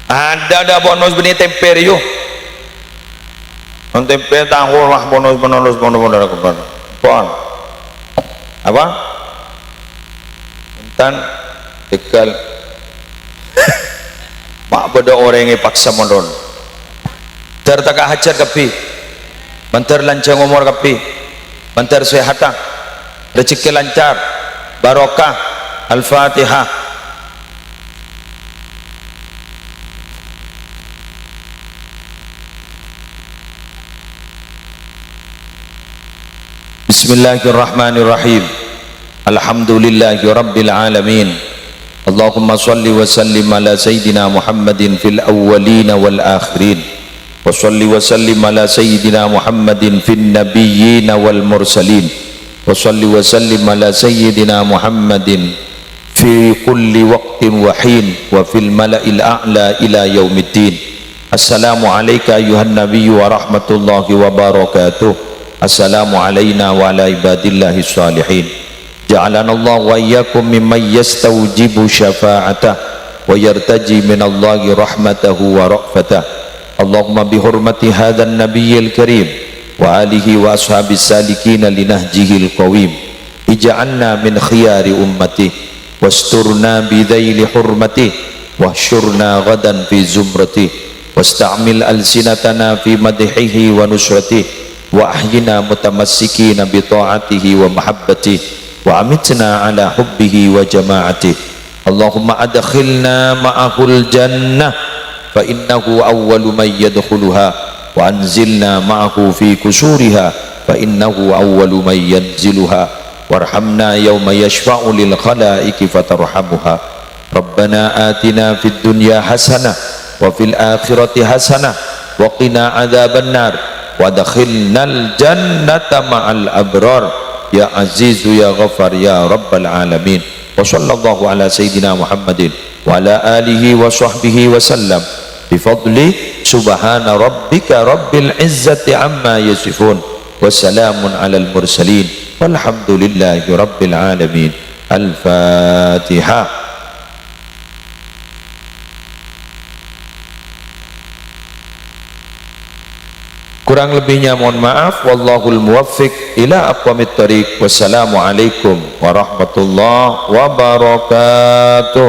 Ada bonus benih temper yo. On temper tahu lah bonus. Pon. Apa? Tan dekal mak beda orang yang paksa mondon tertaka hajar kapi bantar lancar umur kapi bantar sehatah rezeki lancar barokah al-fatihah. Bismillahirrahmanirrahim. Alhamdulillahi rabbil alamin. Allahumma salli wa sallim ala sayyidina Muhammadin fil awwalin wal akhirin. Wa salli wa sallim ala sayyidina Muhammadin fil nabiyyin wal mursalin. Wa salli wa sallim ala sayyidina Muhammadin fi kulli waqtin wa hin wa fil mala'il a'la ila yaumiddin. Assalamu alayka ayuhan nabiyyu wa rahmatullahi wa barakatuh. Assalamu alayna wa ala ibadillahi salihin. Ja'alana Allah wa iyyakum mimman yastawjibu syafa'atah wa yartaji minallahi rahmatahu wa ra'fatah. Allahumma bihurmati hadzal nabiyyil karim wa alihi wa ashabis salikin linahjihil qawim ij'alna min khiyari ummati wasturna bidhaili hurmati wahsyurna ghadan fi zumrati wasta'mil alsinatana fi madhihi wa nusrati wa ahyina mutamassikina bi ta'atihi wa mahabbati وأمتنا على حبه وجماعته اللهم أدخلنا معه الجنة فإنه أول من يدخلها وأنزلنا معه في كسورها فإنه أول من ينزلها وارحمنا يوم يشفع للخلائق فترحمها ربنا آتنا في الدنيا حسنة وفي الآخرة حسنة وقنا عذاب النار وادخلنا الجنة مع الأبرار يا عزيز يا غفار يا رب العالمين وصلى الله على سيدنا محمد وعلى آله وصحبه وسلم بفضل سبحان ربك رب العزة عما يصفون وسلام على المرسلين والحمد لله رب العالمين. الفاتحة. Kurang lebihnya mohon maaf. Wallahul muwaffiq ila aqwamit thariq. Wassalamualaikum warahmatullahi wabarakatuh.